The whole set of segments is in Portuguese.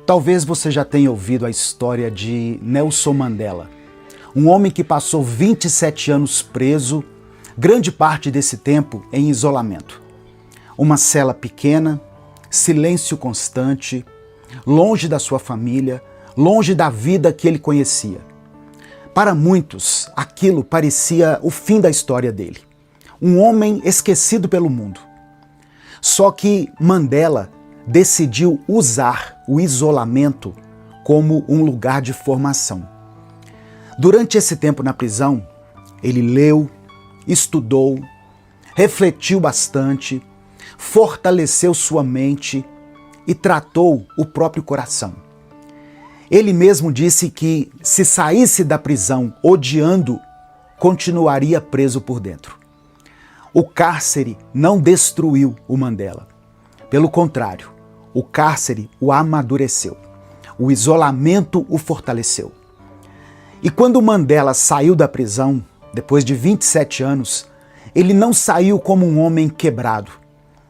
Talvez você já tenha ouvido a história de Nelson Mandela, um homem que passou 27 anos preso, grande parte desse tempo em isolamento. Uma cela pequena, silêncio constante, longe da sua família, longe da vida que ele conhecia. Para muitos, aquilo parecia o fim da história dele. Um homem esquecido pelo mundo. Só que Mandela decidiu usar o isolamento como um lugar de formação. Durante esse tempo na prisão, ele leu, estudou, refletiu bastante, fortaleceu sua mente e tratou o próprio coração. Ele mesmo disse que, se saísse da prisão odiando, continuaria preso por dentro. O cárcere não destruiu o Mandela. Pelo contrário, o cárcere o amadureceu. O isolamento o fortaleceu. E quando Mandela saiu da prisão, depois de 27 anos, ele não saiu como um homem quebrado.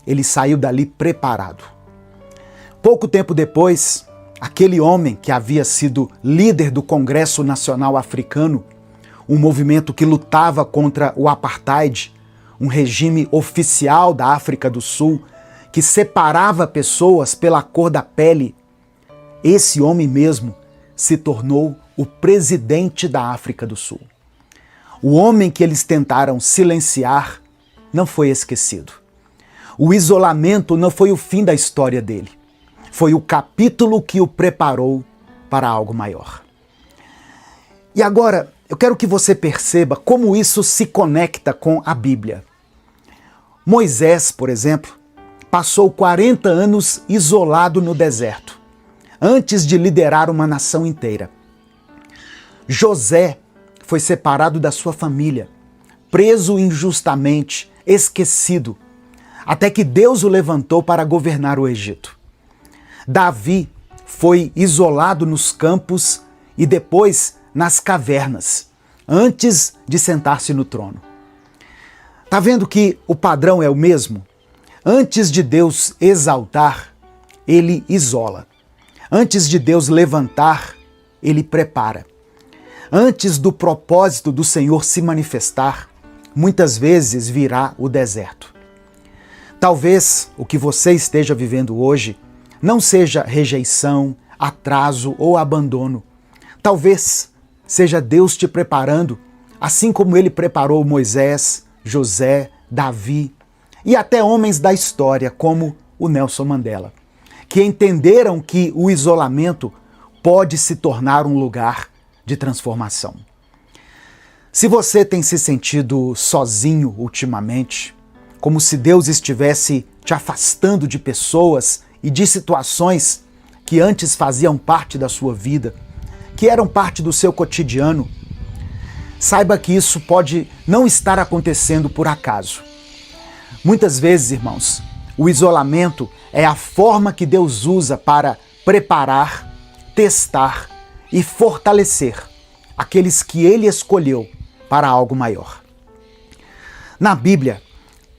Ele saiu dali preparado. Pouco tempo depois, aquele homem que havia sido líder do Congresso Nacional Africano, um movimento que lutava contra o apartheid, um regime oficial da África do Sul, que separava pessoas pela cor da pele, esse homem mesmo se tornou o presidente da África do Sul. O homem que eles tentaram silenciar não foi esquecido. O isolamento não foi o fim da história dele. Foi o capítulo que o preparou para algo maior. E agora, eu quero que você perceba como isso se conecta com a Bíblia. Moisés, por exemplo, passou 40 anos isolado no deserto, antes de liderar uma nação inteira. José foi separado da sua família, preso injustamente, esquecido, até que Deus o levantou para governar o Egito. Davi foi isolado nos campos e depois nas cavernas, antes de sentar-se no trono. Tá vendo que o padrão é o mesmo? Antes de Deus exaltar, ele isola. Antes de Deus levantar, ele prepara. Antes do propósito do Senhor se manifestar, muitas vezes virá o deserto. Talvez o que você esteja vivendo hoje não seja rejeição, atraso ou abandono. Talvez seja Deus te preparando, assim como Ele preparou Moisés, José, Davi e até homens da história como o Nelson Mandela, que entenderam que o isolamento pode se tornar um lugar de transformação. Se você tem se sentido sozinho ultimamente, como se Deus estivesse te afastando de pessoas e de situações que antes faziam parte da sua vida, que eram parte do seu cotidiano, saiba que isso pode não estar acontecendo por acaso. Muitas vezes, irmãos, o isolamento é a forma que Deus usa para preparar, testar e fortalecer aqueles que Ele escolheu para algo maior. Na Bíblia,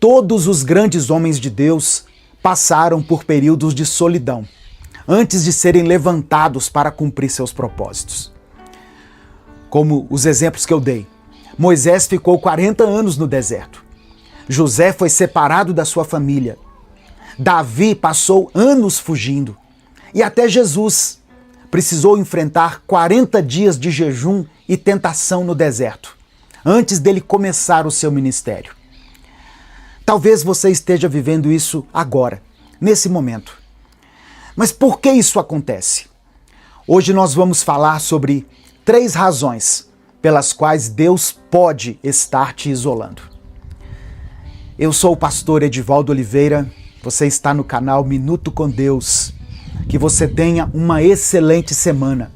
todos os grandes homens de Deus passaram por períodos de solidão, antes de serem levantados para cumprir seus propósitos. Como os exemplos que eu dei, Moisés ficou 40 anos no deserto. José foi separado da sua família. Davi passou anos fugindo. E até Jesus precisou enfrentar 40 dias de jejum e tentação no deserto, antes dele começar o seu ministério. Talvez você esteja vivendo isso agora, nesse momento. Mas por que isso acontece? Hoje nós vamos falar sobre 3 razões pelas quais Deus pode estar te isolando. Eu sou o pastor Edivaldo Oliveira, você está no canal Minuto com Deus. Que você tenha uma excelente semana.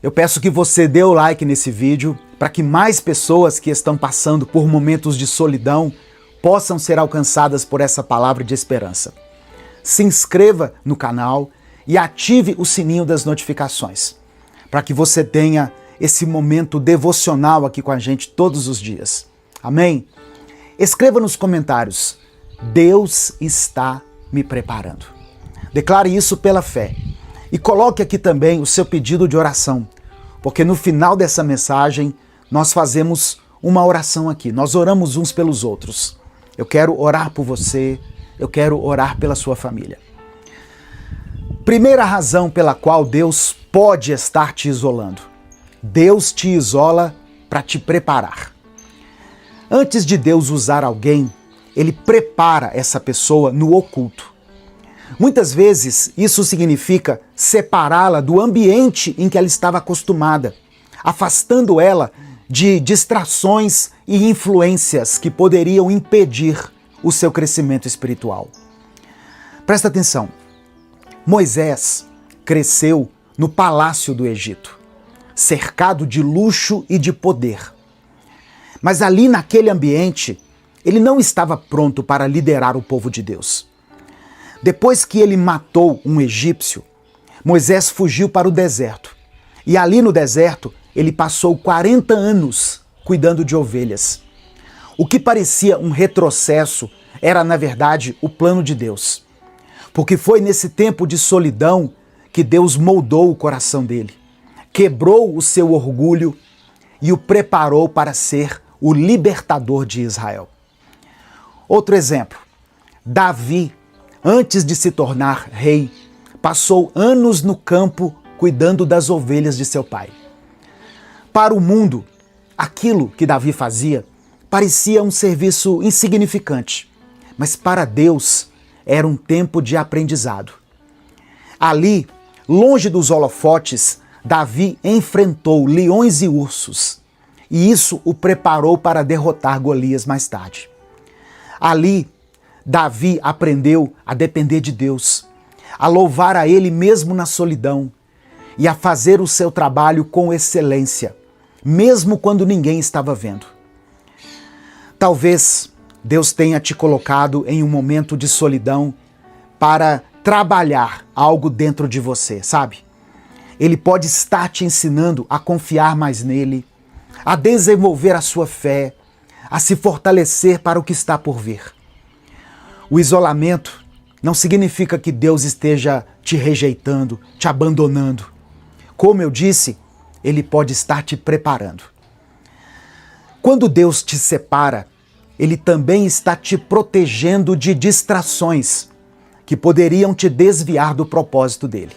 Eu peço que você dê o like nesse vídeo para que mais pessoas que estão passando por momentos de solidão possam ser alcançadas por essa palavra de esperança. Se inscreva no canal e ative o sininho das notificações, para que você tenha esse momento devocional aqui com a gente todos os dias. Amém? Escreva nos comentários: Deus está me preparando. Declare isso pela fé E coloque aqui também o seu pedido de oração, porque no final dessa mensagem nós fazemos uma oração aqui, nós oramos uns pelos outros. Eu quero orar por você, eu quero orar pela sua família. Primeira razão pela qual Deus pode estar te isolando. Deus te isola para te preparar. Antes de Deus usar alguém, Ele prepara essa pessoa no oculto. Muitas vezes isso significa separá-la do ambiente em que ela estava acostumada, afastando ela de distrações e influências que poderiam impedir o seu crescimento espiritual. Presta atenção. Moisés cresceu no palácio do Egito, cercado de luxo e de poder. Mas ali naquele ambiente, ele não estava pronto para liderar o povo de Deus. Depois que ele matou um egípcio, Moisés fugiu para o deserto. E ali no deserto, ele passou 40 anos cuidando de ovelhas. O que parecia um retrocesso era, na verdade, o plano de Deus. Porque foi nesse tempo de solidão que Deus moldou o coração dele, quebrou o seu orgulho e o preparou para ser o libertador de Israel. Outro exemplo, Davi, antes de se tornar rei, passou anos no campo cuidando das ovelhas de seu pai. Para o mundo, aquilo que Davi fazia parecia um serviço insignificante, mas para Deus era um tempo de aprendizado. Ali, longe dos holofotes, Davi enfrentou leões e ursos, e isso o preparou para derrotar Golias mais tarde. Ali, Davi aprendeu a depender de Deus, a louvar a Ele mesmo na solidão e a fazer o seu trabalho com excelência, mesmo quando ninguém estava vendo. Talvez Deus tenha te colocado em um momento de solidão para trabalhar algo dentro de você, sabe? Ele pode estar te ensinando a confiar mais nele, a desenvolver a sua fé, a se fortalecer para o que está por vir. O isolamento não significa que Deus esteja te rejeitando, te abandonando. Como eu disse, Ele pode estar te preparando. Quando Deus te separa, Ele também está te protegendo de distrações que poderiam te desviar do propósito dele.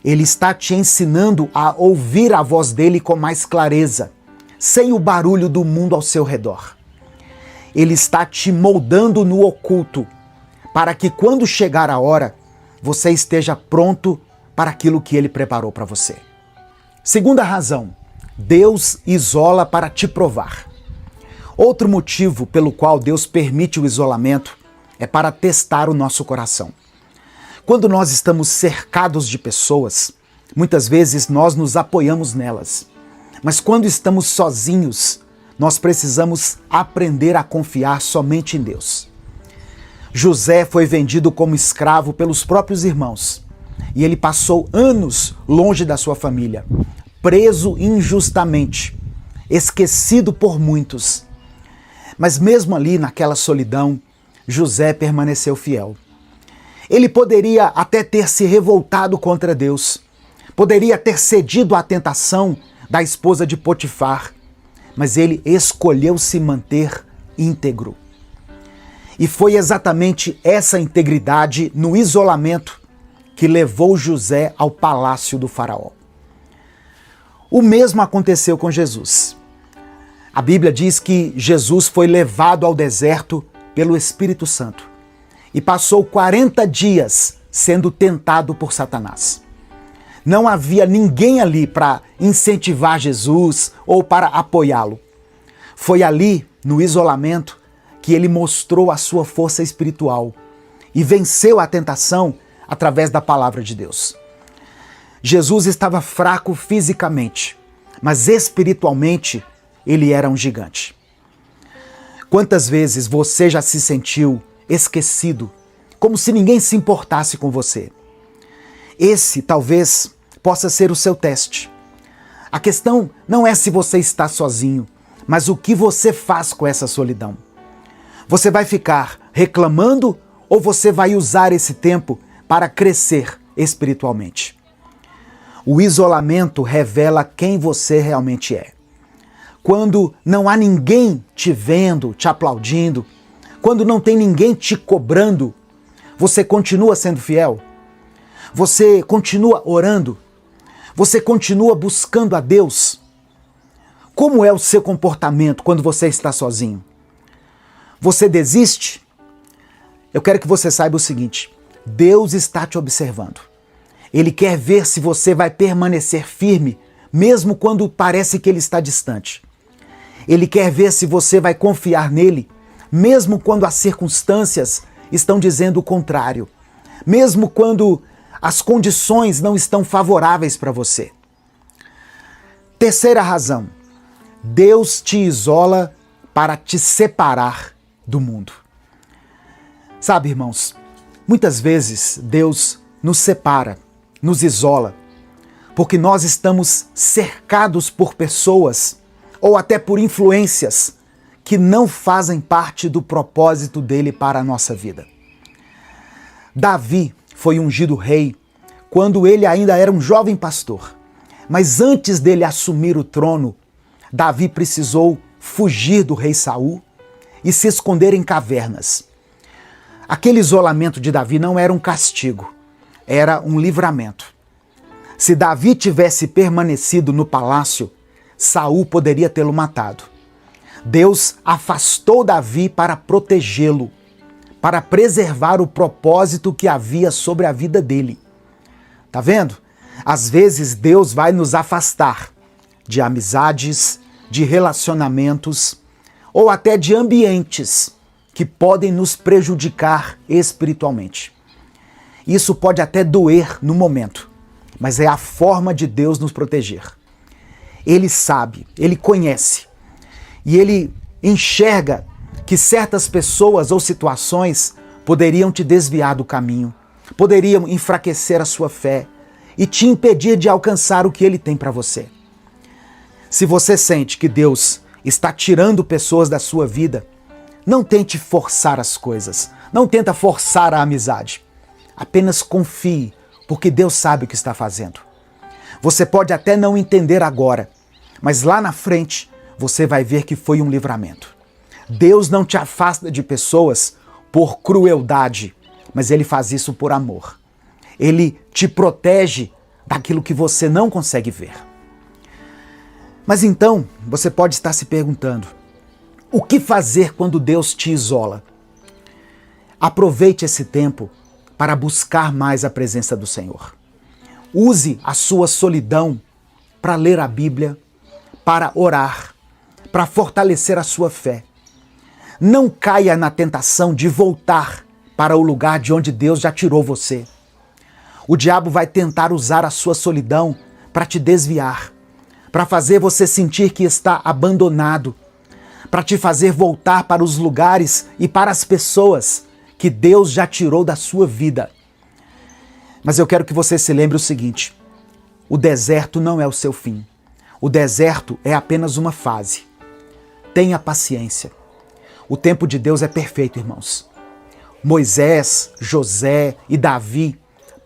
Ele está te ensinando a ouvir a voz dele com mais clareza, sem o barulho do mundo ao seu redor. Ele está te moldando no oculto, para que quando chegar a hora, você esteja pronto para aquilo que ele preparou para você. Segunda razão, Deus isola para te provar. Outro motivo pelo qual Deus permite o isolamento é para testar o nosso coração. Quando nós estamos cercados de pessoas, muitas vezes nós nos apoiamos nelas. Mas quando estamos sozinhos, nós precisamos aprender a confiar somente em Deus. José foi vendido como escravo pelos próprios irmãos e ele passou anos longe da sua família, preso injustamente, esquecido por muitos. Mas mesmo ali naquela solidão, José permaneceu fiel. Ele poderia até ter se revoltado contra Deus, poderia ter cedido à tentação da esposa de Potifar, mas ele escolheu se manter íntegro. E foi exatamente essa integridade no isolamento que levou José ao palácio do faraó. O mesmo aconteceu com Jesus. A Bíblia diz que Jesus foi levado ao deserto pelo Espírito Santo e passou 40 dias sendo tentado por Satanás. Não havia ninguém ali para incentivar Jesus ou para apoiá-lo. Foi ali, no isolamento, que ele mostrou a sua força espiritual e venceu a tentação através da palavra de Deus. Jesus estava fraco fisicamente, mas espiritualmente ele era um gigante. Quantas vezes você já se sentiu esquecido, como se ninguém se importasse com você? Esse talvez possa ser o seu teste. A questão não é se você está sozinho, mas o que você faz com essa solidão. Você vai ficar reclamando ou você vai usar esse tempo para crescer espiritualmente? O isolamento revela quem você realmente é. Quando não há ninguém te vendo, te aplaudindo, quando não tem ninguém te cobrando, você continua sendo fiel? Você continua orando? Você continua buscando a Deus? Como é o seu comportamento quando você está sozinho? Você desiste? Eu quero que você saiba o seguinte: Deus está te observando. Ele quer ver se você vai permanecer firme, mesmo quando parece que ele está distante. Ele quer ver se você vai confiar nele, mesmo quando as circunstâncias estão dizendo o contrário, mesmo quando as condições não estão favoráveis para você. Terceira razão: Deus te isola para te separar do mundo. Sabe, irmãos, muitas vezes Deus nos separa, nos isola, porque nós estamos cercados por pessoas ou até por influências que não fazem parte do propósito dele para a nossa vida. Davi foi ungido rei quando ele ainda era um jovem pastor, mas antes dele assumir o trono, Davi precisou fugir do rei Saul e se esconder em cavernas. Aquele isolamento de Davi não era um castigo, era um livramento. Se Davi tivesse permanecido no palácio, Saul poderia tê-lo matado. Deus afastou Davi para protegê-lo, para preservar o propósito que havia sobre a vida dele. Tá vendo? Às vezes Deus vai nos afastar de amizades, de relacionamentos ou até de ambientes que podem nos prejudicar espiritualmente. Isso pode até doer no momento, mas é a forma de Deus nos proteger. Ele sabe, ele conhece e ele enxerga que certas pessoas ou situações poderiam te desviar do caminho, poderiam enfraquecer a sua fé e te impedir de alcançar o que ele tem para você. Se você sente que Deus está tirando pessoas da sua vida, não tente forçar as coisas, não tenta forçar a amizade. Apenas confie, porque Deus sabe o que está fazendo. Você pode até não entender agora, mas lá na frente você vai ver que foi um livramento. Deus não te afasta de pessoas por crueldade, mas Ele faz isso por amor. Ele te protege daquilo que você não consegue ver. Mas então, você pode estar se perguntando, o que fazer quando Deus te isola? Aproveite esse tempo para buscar mais a presença do Senhor. Use a sua solidão para ler a Bíblia, para orar, para fortalecer a sua fé. Não caia na tentação de voltar para o lugar de onde Deus já tirou você. O diabo vai tentar usar a sua solidão para te desviar, para fazer você sentir que está abandonado, para te fazer voltar para os lugares e para as pessoas que Deus já tirou da sua vida. Mas eu quero que você se lembre o seguinte: o deserto não é o seu fim. O deserto é apenas uma fase. Tenha paciência. O tempo de Deus é perfeito, irmãos. Moisés, José e Davi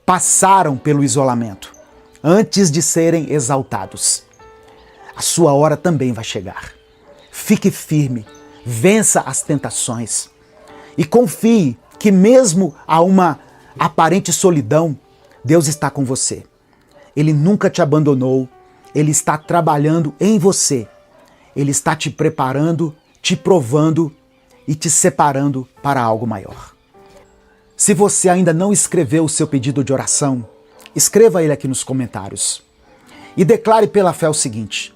passaram pelo isolamento antes de serem exaltados. A sua hora também vai chegar. Fique firme, vença as tentações e confie que mesmo a uma aparente solidão, Deus está com você. Ele nunca te abandonou, Ele está trabalhando em você. Ele está te preparando, te provando e te separando para algo maior. Se você ainda não escreveu o seu pedido de oração, escreva ele aqui nos comentários. E declare pela fé o seguinte: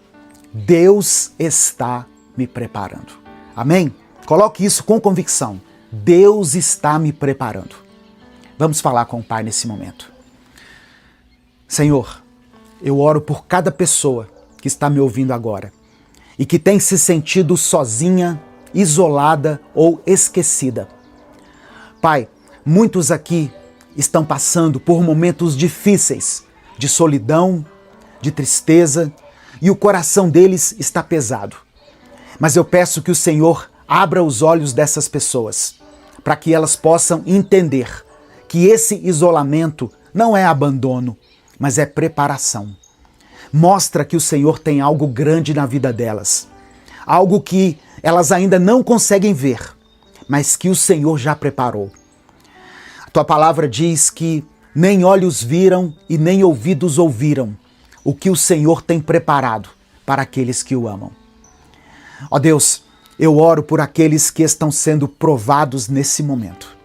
Deus está me preparando. Amém? Coloque isso com convicção. Deus está me preparando. Vamos falar com o Pai nesse momento. Senhor, eu oro por cada pessoa que está me ouvindo agora e que tem se sentido sozinha, isolada ou esquecida. Pai, muitos aqui estão passando por momentos difíceis, de solidão, de tristeza, e o coração deles está pesado. Mas eu peço que o Senhor abra os olhos dessas pessoas, para que elas possam entender que esse isolamento não é abandono, mas é preparação. Mostra que o Senhor tem algo grande na vida delas, algo que elas ainda não conseguem ver, mas que o Senhor já preparou. A tua palavra diz que nem olhos viram e nem ouvidos ouviram o que o Senhor tem preparado para aqueles que o amam. Ó Deus, eu oro por aqueles que estão sendo provados nesse momento,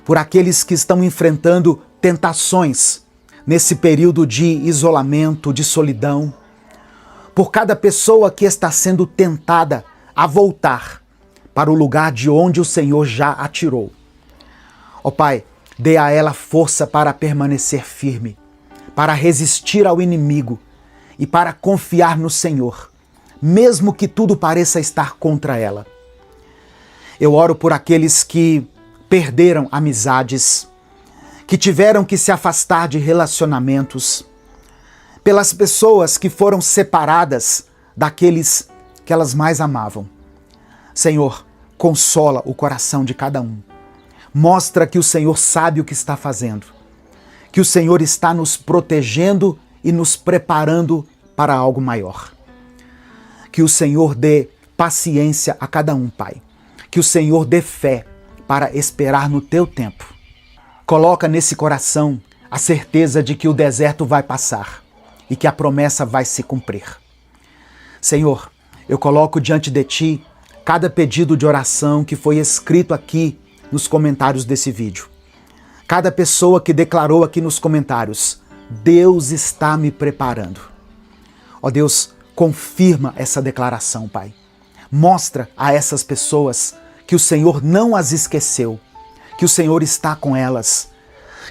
por aqueles que estão enfrentando tentações nesse período de isolamento, de solidão, por cada pessoa que está sendo tentada a voltar para o lugar de onde o Senhor já a tirou. Ó Pai, dê a ela força para permanecer firme, para resistir ao inimigo e para confiar no Senhor, mesmo que tudo pareça estar contra ela. Eu oro por aqueles que perderam amizades, que tiveram que se afastar de relacionamentos, pelas pessoas que foram separadas daqueles que elas mais amavam. Senhor, consola o coração de cada um. Mostra que o Senhor sabe o que está fazendo, que o Senhor está nos protegendo e nos preparando para algo maior. Que o Senhor dê paciência a cada um, Pai. Que o Senhor dê fé para esperar no teu tempo. Coloca nesse coração a certeza de que o deserto vai passar e que a promessa vai se cumprir. Senhor, eu coloco diante de Ti cada pedido de oração que foi escrito aqui nos comentários desse vídeo. Cada pessoa que declarou aqui nos comentários, Deus está me preparando. Ó Deus, confirma essa declaração, Pai. Mostra a essas pessoas que o Senhor não as esqueceu, que o Senhor está com elas,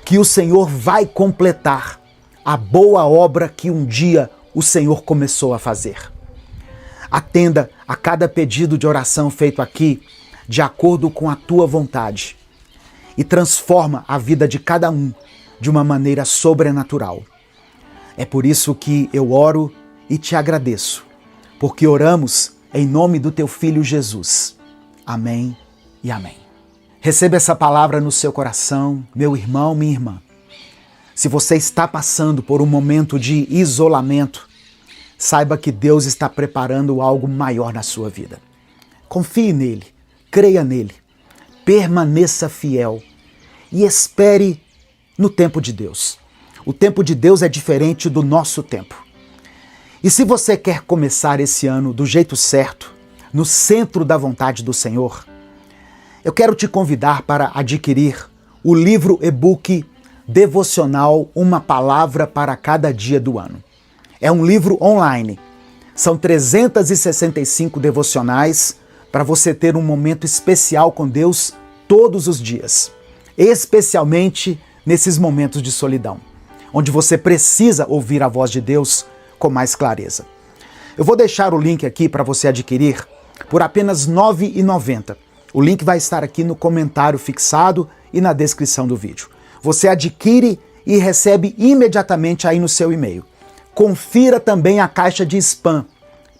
que o Senhor vai completar a boa obra que um dia o Senhor começou a fazer. Atenda a cada pedido de oração feito aqui de acordo com a tua vontade e transforma a vida de cada um de uma maneira sobrenatural. É por isso que eu oro e te agradeço, porque oramos em nome do teu Filho Jesus. Amém e amém. Receba essa palavra no seu coração, meu irmão, minha irmã. Se você está passando por um momento de isolamento, saiba que Deus está preparando algo maior na sua vida. Confie nele, creia nele, permaneça fiel e espere no tempo de Deus. O tempo de Deus é diferente do nosso tempo. E se você quer começar esse ano do jeito certo, no centro da vontade do Senhor, eu quero te convidar para adquirir o livro e-book devocional Uma Palavra para Cada Dia do Ano. É um livro online. São 365 devocionais para você ter um momento especial com Deus todos os dias, especialmente nesses momentos de solidão, onde você precisa ouvir a voz de Deus com mais clareza. Eu vou deixar o link aqui para você adquirir por apenas R$ 9,90. O link vai estar aqui no comentário fixado e na descrição do vídeo. Você adquire e recebe imediatamente aí no seu e-mail. Confira também a caixa de spam.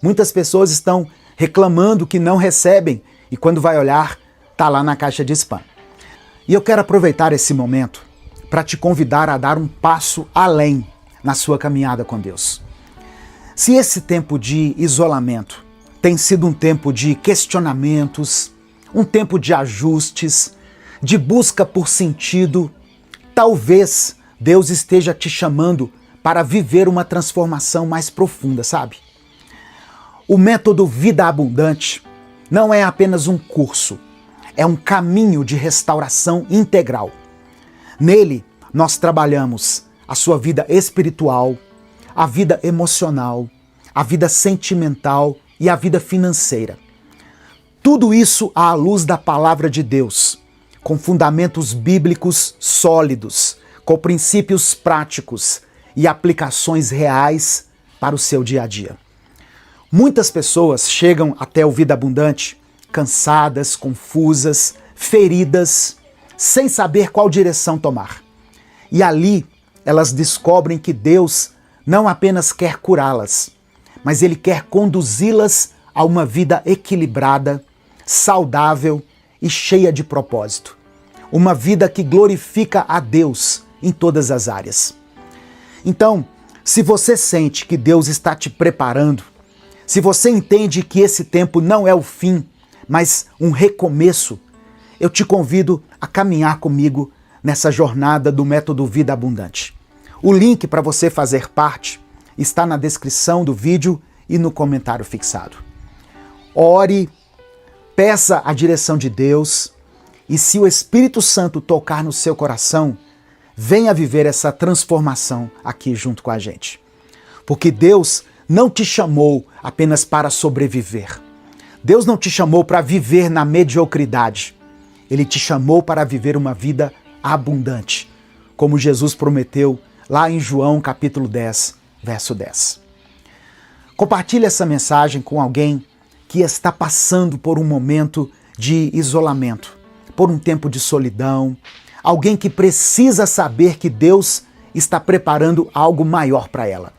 Muitas pessoas estão reclamando que não recebem e quando vai olhar, tá lá na caixa de spam. E eu quero aproveitar esse momento para te convidar a dar um passo além na sua caminhada com Deus. Se esse tempo de isolamento tem sido um tempo de questionamentos, um tempo de ajustes, de busca por sentido, talvez Deus esteja te chamando para viver uma transformação mais profunda, sabe? O método Vida Abundante não é apenas um curso, é um caminho de restauração integral. Nele, nós trabalhamos a sua vida espiritual, a vida emocional, a vida sentimental e a vida financeira. Tudo isso à luz da palavra de Deus, com fundamentos bíblicos sólidos, com princípios práticos e aplicações reais para o seu dia a dia. Muitas pessoas chegam até o Vida Abundante cansadas, confusas, feridas, sem saber qual direção tomar. E ali elas descobrem que Deus não apenas quer curá-las, mas Ele quer conduzi-las a uma vida equilibrada, saudável e cheia de propósito. Uma vida que glorifica a Deus em todas as áreas. Então, se você sente que Deus está te preparando, se você entende que esse tempo não é o fim, mas um recomeço, eu te convido a caminhar comigo nessa jornada do Método Vida Abundante. O link para você fazer parte está na descrição do vídeo e no comentário fixado. Ore, peça a direção de Deus e, se o Espírito Santo tocar no seu coração, venha viver essa transformação aqui junto com a gente. Porque Deus não te chamou apenas para sobreviver. Deus não te chamou para viver na mediocridade. Ele te chamou para viver uma vida abundante, como Jesus prometeu lá em João capítulo 10, verso 10. Compartilhe essa mensagem com alguém que está passando por um momento de isolamento, por um tempo de solidão, alguém que precisa saber que Deus está preparando algo maior para ela.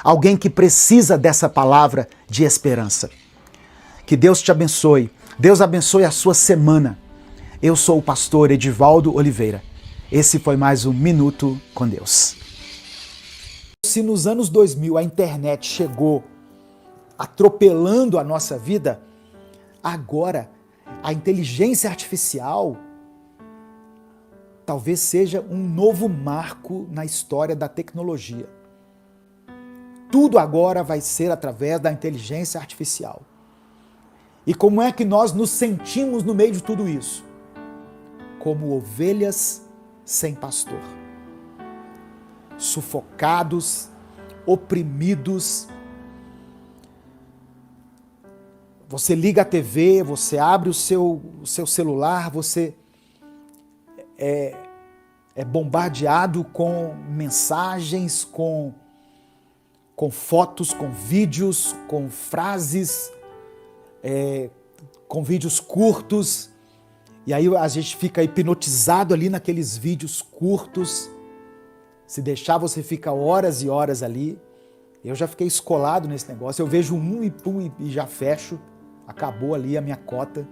Alguém que precisa dessa palavra de esperança. Que Deus te abençoe. Deus abençoe a sua semana. Eu sou o pastor Edivaldo Oliveira. Esse foi mais um Minuto com Deus. Se nos anos 2000 a internet chegou atropelando a nossa vida, agora a inteligência artificial talvez seja um novo marco na história da tecnologia. Tudo agora vai ser através da inteligência artificial. E como é que nós nos sentimos no meio de tudo isso? Como ovelhas sem pastor. Sufocados, oprimidos. Você liga a TV, você abre o seu celular, você é bombardeado com mensagens, com fotos, com vídeos, com frases, com vídeos curtos. E aí a gente fica hipnotizado ali naqueles vídeos curtos. Se deixar, você fica horas e horas ali. Eu já fiquei escolado nesse negócio. Eu vejo um e pum, e já fecho. Acabou ali a minha cota.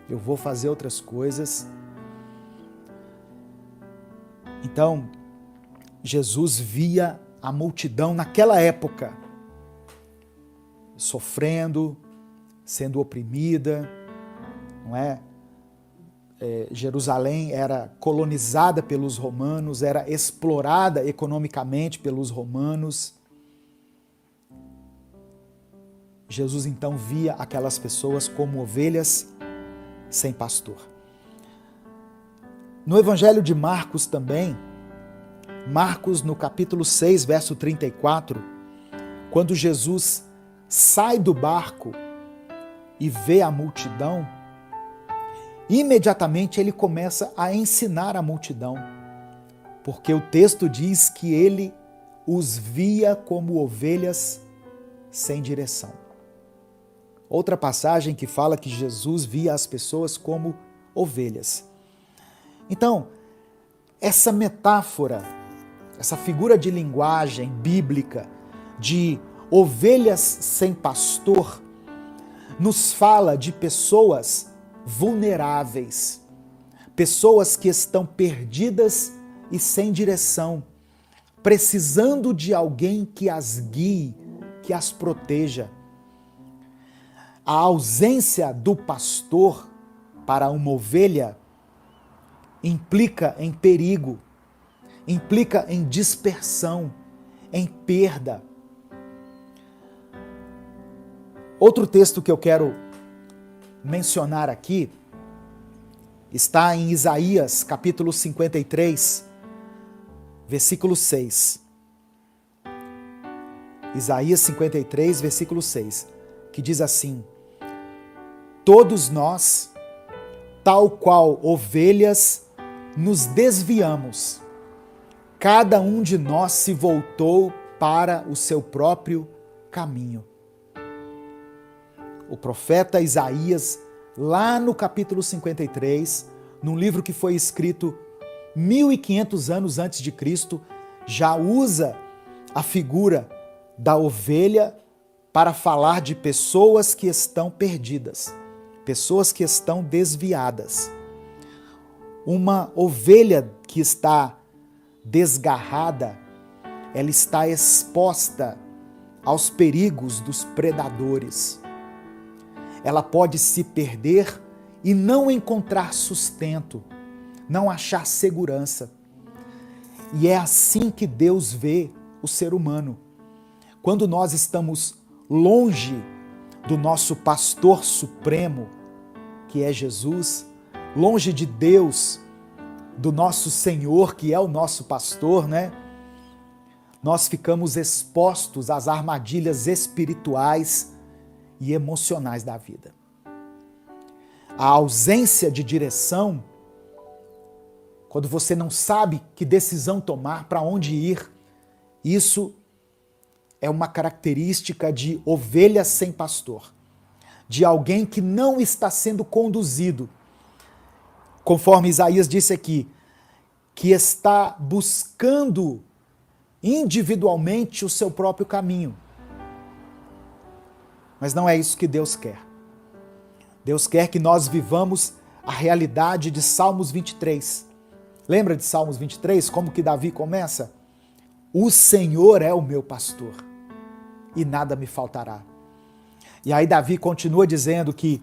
Eu vou fazer outras coisas. Então, Jesus via a multidão naquela época sofrendo, sendo oprimida, não é? Jerusalém era colonizada pelos romanos, era explorada economicamente pelos romanos. Jesus então via aquelas pessoas como ovelhas sem pastor. No Evangelho de Marcos também, Marcos no capítulo 6, verso 34, quando Jesus sai do barco e vê a multidão, imediatamente ele começa a ensinar a multidão, porque o texto diz que ele os via como ovelhas sem direção. Outra passagem que fala que Jesus via as pessoas como ovelhas. Então, essa metáfora, essa figura de linguagem bíblica de ovelhas sem pastor, nos fala de pessoas vulneráveis, pessoas que estão perdidas e sem direção, precisando de alguém que as guie, que as proteja. A ausência do pastor para uma ovelha implica em perigo, implica em dispersão, em perda. Outro texto que eu quero mencionar aqui está em Isaías, capítulo 53, versículo 6. Isaías 53, versículo 6, que diz assim: todos nós, tal qual ovelhas, nos desviamos. Cada um de nós se voltou para o seu próprio caminho. O profeta Isaías, lá no capítulo 53, num livro que foi escrito 1500 anos antes de Cristo, já usa a figura da ovelha para falar de pessoas que estão perdidas, pessoas que estão desviadas. Uma ovelha que está desgarrada, ela está exposta aos perigos dos predadores. Ela pode se perder e não encontrar sustento, não achar segurança. E é assim que Deus vê o ser humano. Quando nós estamos longe do nosso pastor supremo, que é Jesus, longe de Deus, do nosso Senhor, que é o nosso pastor, né? Nós ficamos expostos às armadilhas espirituais e emocionais da vida. A ausência de direção, quando você não sabe que decisão tomar, para onde ir, isso é uma característica de ovelha sem pastor, de alguém que não está sendo conduzido, conforme Isaías disse aqui, que está buscando individualmente o seu próprio caminho. Mas não é isso que Deus quer. Deus quer que nós vivamos a realidade de Salmos 23. Lembra de Salmos 23? Como que Davi começa? O Senhor é o meu pastor e nada me faltará. E aí Davi continua dizendo que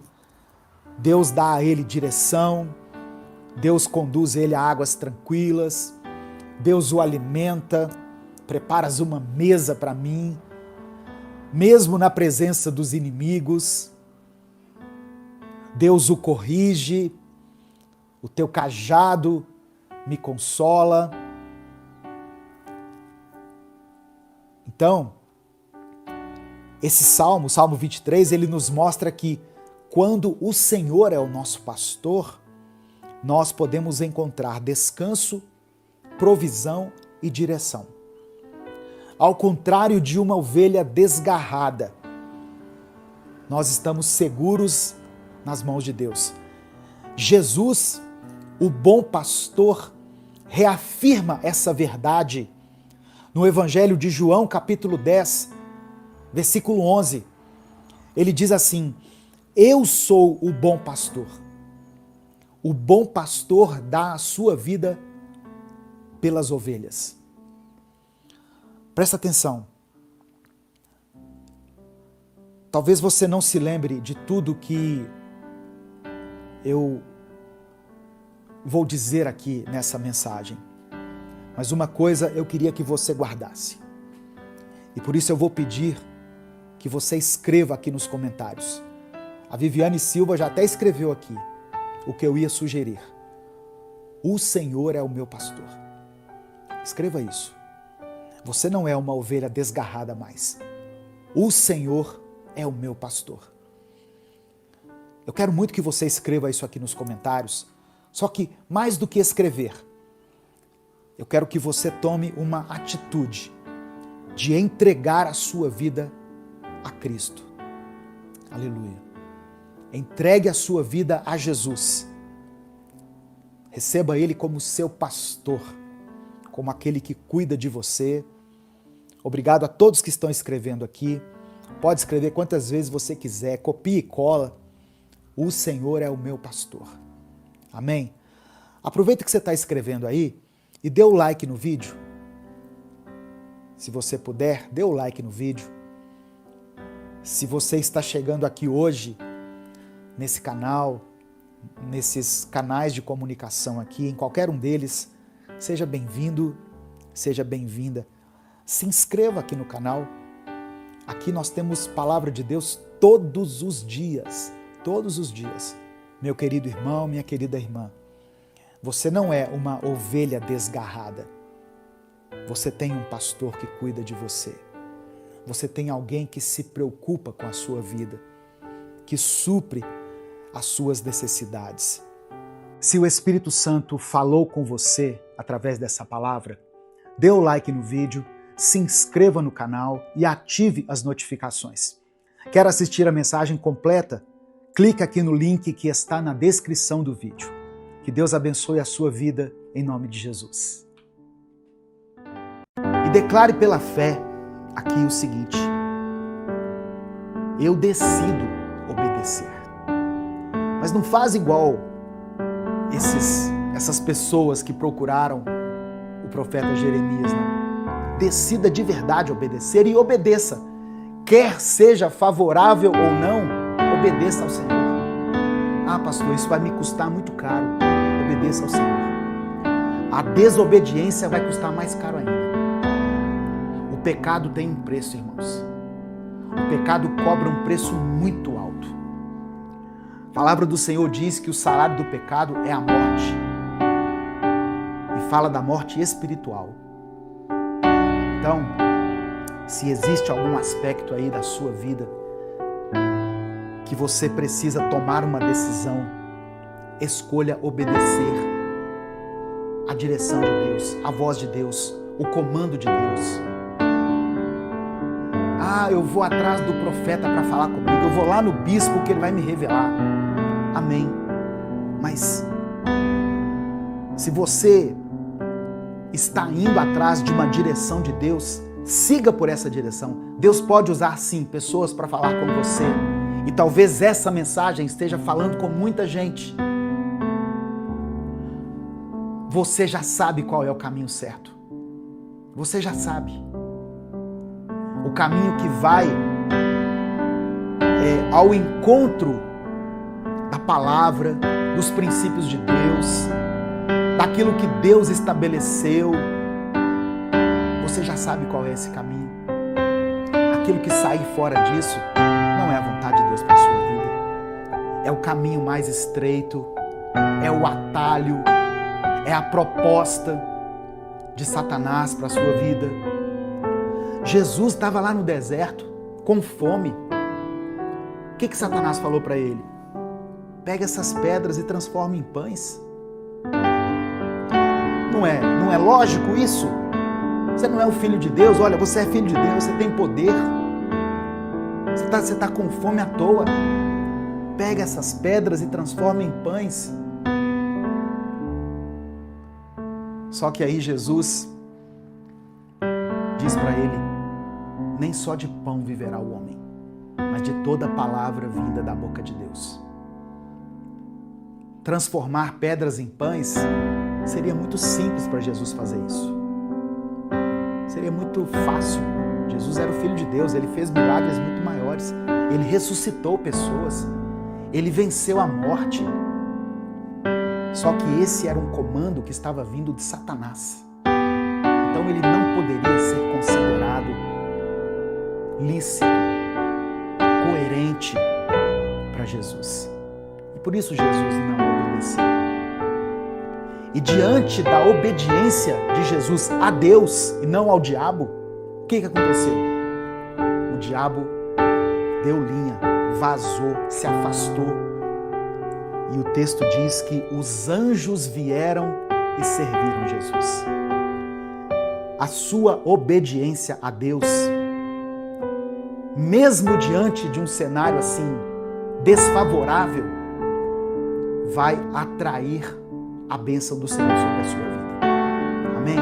Deus dá a ele direção, Deus conduz ele a águas tranquilas, Deus o alimenta, preparas uma mesa para mim, mesmo na presença dos inimigos. Deus o corrige, o teu cajado me consola. Então, esse Salmo 23, ele nos mostra que quando o Senhor é o nosso pastor, nós podemos encontrar descanso, provisão e direção. Ao contrário de uma ovelha desgarrada, nós estamos seguros nas mãos de Deus. Jesus, o bom pastor, reafirma essa verdade no Evangelho de João, capítulo 10, versículo 11. Ele diz assim: eu sou o bom pastor. O bom pastor dá a sua vida pelas ovelhas. Presta atenção. Talvez você não se lembre de tudo que eu vou dizer aqui nessa mensagem. Mas uma coisa eu queria que você guardasse. E por isso eu vou pedir que você escreva aqui nos comentários. A Viviane Silva já até escreveu aqui o que eu ia sugerir. O Senhor é o meu pastor. Escreva isso. Você não é uma ovelha desgarrada mais. O Senhor é o meu pastor. Eu quero muito que você escreva isso aqui nos comentários. Só que, mais do que escrever, eu quero que você tome uma atitude de entregar a sua vida a Cristo. Aleluia. Entregue a sua vida a Jesus. Receba Ele como seu pastor, como aquele que cuida de você. Obrigado a todos que estão escrevendo aqui. Pode escrever quantas vezes você quiser, copia e cola. O Senhor é o meu pastor. Amém? Aproveita que você está escrevendo aí e dê o like no vídeo. Se você puder, dê o like no vídeo. Se você está chegando aqui hoje, nesse canal, nesses canais de comunicação aqui, em qualquer um deles, seja bem-vindo, seja bem-vinda. Se inscreva aqui no canal. Aqui nós temos palavra de Deus todos os dias. Todos os dias. Meu querido irmão, minha querida irmã, você não é uma ovelha desgarrada. Você tem um pastor que cuida de você. Você tem alguém que se preocupa com a sua vida, que supre as suas necessidades. Se o Espírito Santo falou com você através dessa palavra, dê o like no vídeo, se inscreva no canal e ative as notificações. Quer assistir a mensagem completa? Clique aqui no link que está na descrição do vídeo. Que Deus abençoe a sua vida em nome de Jesus. E declare pela fé aqui o seguinte: eu decido obedecer. Mas não faz igual essas pessoas que procuraram o profeta Jeremias, não. decida de verdade obedecer e obedeça. Quer seja favorável ou não, obedeça ao Senhor. Ah, pastor, isso vai me custar muito caro. Obedeça ao Senhor. A desobediência vai custar mais caro ainda. O pecado tem um preço, irmãos. O pecado cobra um preço muito alto. A palavra do Senhor diz que o salário do pecado é a morte. E fala da morte espiritual. Então, se existe algum aspecto aí da sua vida que você precisa tomar uma decisão, escolha obedecer a direção de Deus, a voz de Deus, o comando de Deus. Ah, eu vou atrás do profeta para falar comigo, eu vou lá no bispo que ele vai me revelar. Amém. Mas se você está indo atrás de uma direção de Deus, siga por essa direção. Deus pode usar sim pessoas para falar com você. E talvez essa mensagem esteja falando com muita gente. Você já sabe qual é o caminho certo. Você já sabe. O caminho que vai ao encontro da palavra, dos princípios de Deus, daquilo que Deus estabeleceu. Você já sabe qual é esse caminho. Aquilo que sair fora disso não é a vontade de Deus para a sua vida. É o caminho mais estreito, é o atalho, é a proposta de Satanás para a sua vida. Jesus estava lá no deserto, com fome. O que Satanás falou para ele? Pega essas pedras e transforma em pães. Não é lógico isso? Você não é o filho de Deus? Olha, você é filho de Deus, você tem poder. Você está com fome à toa. Pega essas pedras e transforma em pães. Só que aí Jesus diz para ele: nem só de pão viverá o homem, mas de toda palavra vinda da boca de Deus. Transformar pedras em pães seria muito simples para Jesus fazer isso. Seria muito fácil. Jesus era o Filho de Deus, ele fez milagres muito maiores. Ele ressuscitou pessoas. Ele venceu a morte. Só que esse era um comando que estava vindo de Satanás. Então ele não poderia ser considerado lícito, coerente para Jesus. E por isso Jesus não obedeceu. E diante da obediência de Jesus a Deus e não ao diabo, o que aconteceu? O diabo deu linha, vazou, se afastou. E o texto diz que os anjos vieram e serviram Jesus. A sua obediência a Deus, mesmo diante de um cenário assim desfavorável, vai atrair a bênção do Senhor sobre a sua vida. Amém?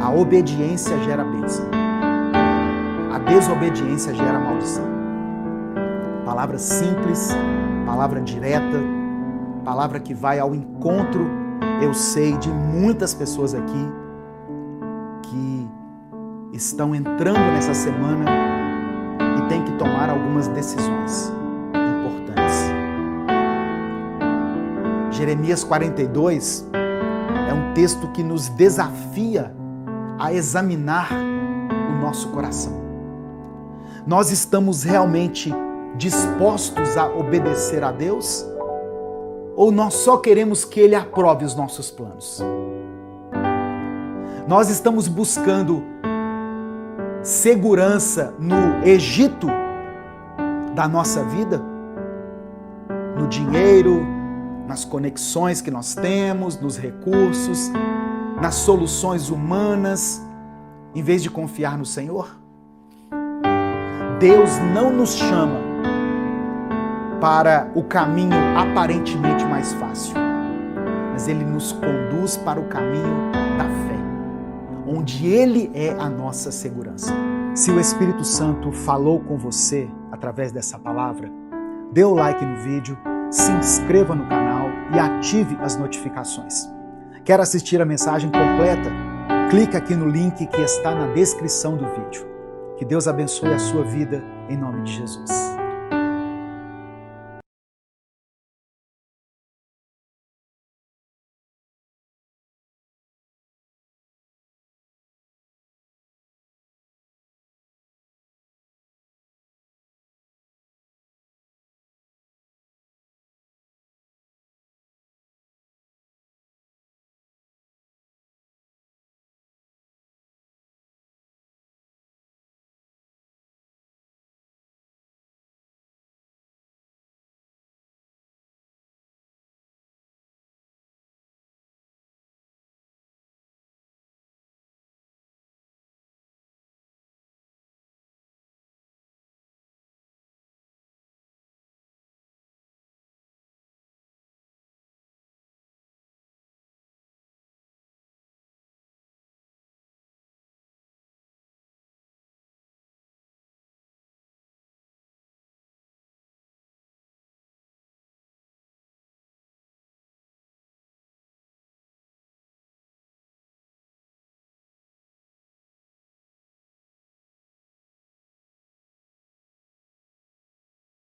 A obediência gera bênção. A desobediência gera maldição. Palavra simples, palavra direta, palavra que vai ao encontro, eu sei, de muitas pessoas aqui que estão entrando nessa semana e têm que tomar algumas decisões importantes. Jeremias 42 é um texto que nos desafia a examinar o nosso coração. Nós estamos realmente dispostos a obedecer a Deus? Ou nós só queremos que Ele aprove os nossos planos? Nós estamos buscando segurança no Egito da nossa vida? No dinheiro, nas conexões que nós temos, nos recursos, nas soluções humanas, em vez de confiar no Senhor? Deus não nos chama para o caminho aparentemente mais fácil, mas Ele nos conduz para o caminho da fé, onde Ele é a nossa segurança. Se o Espírito Santo falou com você através dessa palavra, dê o like no vídeo, se inscreva no canal e ative as notificações. Quer assistir a mensagem completa? clica aqui no link que está na descrição do vídeo. Que Deus abençoe a sua vida em nome de Jesus.